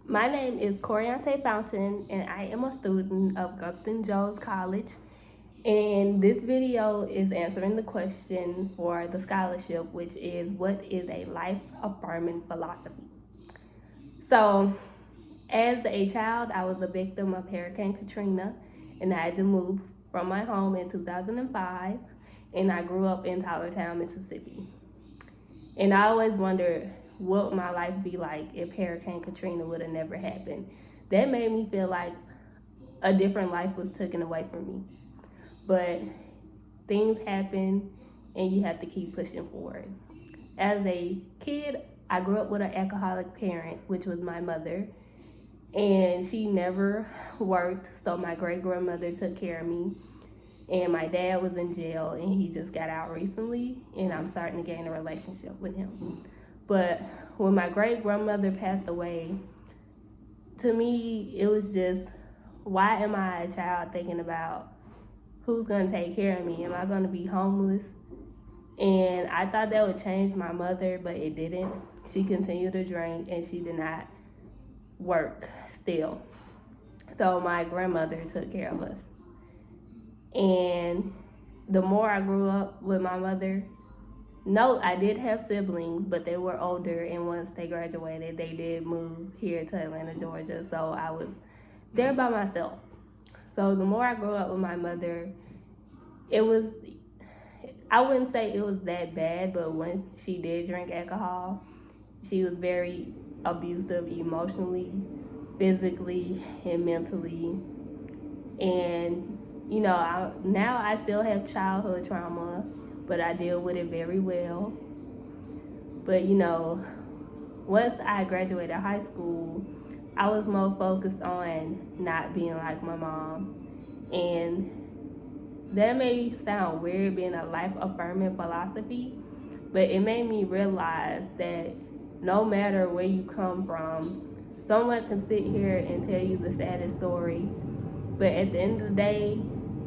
My name is Coriante Fountain, and I am a student of Upton Jones College. And this video is answering the question for the scholarship, which is what is a life affirming philosophy? So, as a child, I was a victim of Hurricane Katrina, and I had to move from my home in 2005, and I grew up in Tylertown, Mississippi. And I always wondered what my life be like if Hurricane Katrina would have never happened. That made me feel like a different life was taken away from me. But things happen and you have to keep pushing forward. As a kid, I grew up with an alcoholic parent, which was my mother, and she never worked, so my great grandmother took care of me. And my dad was in jail and he just got out recently, and I'm starting to gain a relationship with him. But when my great grandmother passed away, to me, it was just, why am I a child thinking about who's going to take care of me? Am I going to be homeless? And I thought that would change my mother, but it didn't. She continued to drink and she did not work still. So my grandmother took care of us. And the more I grew up with my mother, no, I did have siblings, but they were older, and once they graduated, they did move here to Atlanta, Georgia, so I was there by myself. So the more I grew up with my mother, I wouldn't say it was that bad, but when she did drink alcohol, she was very abusive emotionally, physically, and mentally. And now I still have childhood trauma, but I deal with it very well. But once I graduated high school, I was more focused on not being like my mom. And that may sound weird, being a life affirming philosophy, but it made me realize that no matter where you come from, someone can sit here and tell you the saddest story, but at the end of the day,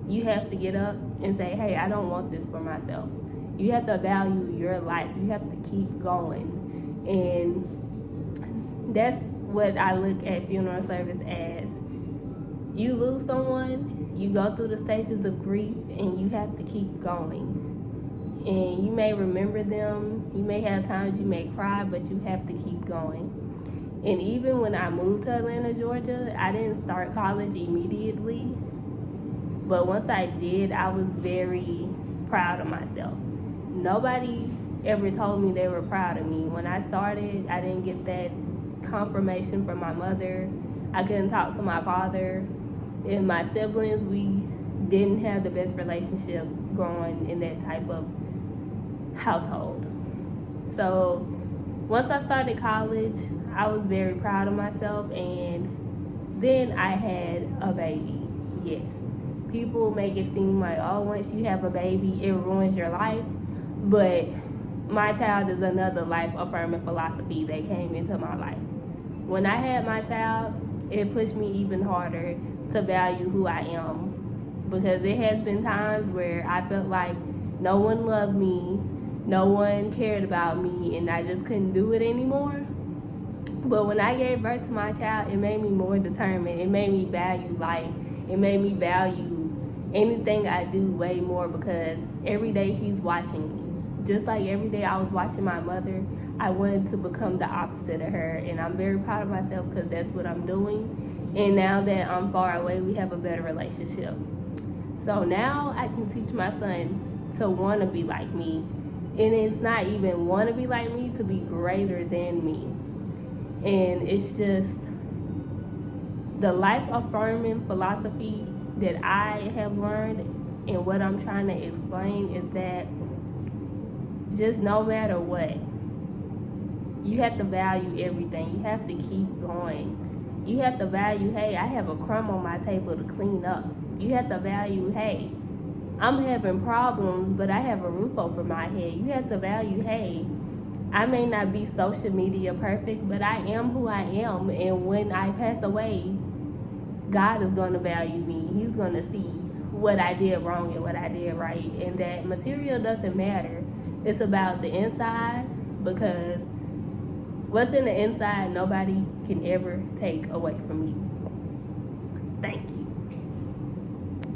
you have to get up and say, hey, I don't want this for myself. You have to value your life. You have to keep going. And that's what I look at funeral service as. You lose someone, you go through the stages of grief, and you have to keep going. And you may remember them, you may have times you may cry, but you have to keep going. And even when I moved to Atlanta, Georgia, I didn't start college immediately. But once I did, I was very proud of myself. Nobody ever told me they were proud of me. When I started, I didn't get that confirmation from my mother. I couldn't talk to my father. And my siblings, we didn't have the best relationship growing in that type of household. So once I started college, I was very proud of myself, and then I had a baby. Yes. People make it seem like, oh, once you have a baby, it ruins your life. But my child is another life affirming philosophy that came into my life. When I had my child, it pushed me even harder to value who I am. Because it has been times where I felt like no one loved me, no one cared about me, and I just couldn't do it anymore. But when I gave birth to my child, it made me more determined. It made me value life. It made me value anything I do way more, because every day he's watching me. Just like every day I was watching my mother, I wanted to become the opposite of her. And I'm very proud of myself because that's what I'm doing. And now that I'm far away, we have a better relationship. So now I can teach my son to want to be like me. And it's not even want to be like me, to be greater than me. And it's just the life affirming philosophy that I have learned, and what I'm trying to explain is that just no matter what, you have to value everything. You have to keep going. You have to value, hey, I have a crumb on my table to clean up. You have to value, hey, I'm having problems, but I have a roof over my head. You have to value, hey, I may not be social media perfect, but I am who I am. And when I pass away, God is going to value me. He's going to see what I did wrong and what I did right. And that material doesn't matter. It's about the inside, because What's in the inside, nobody can ever take away from you. Thank you.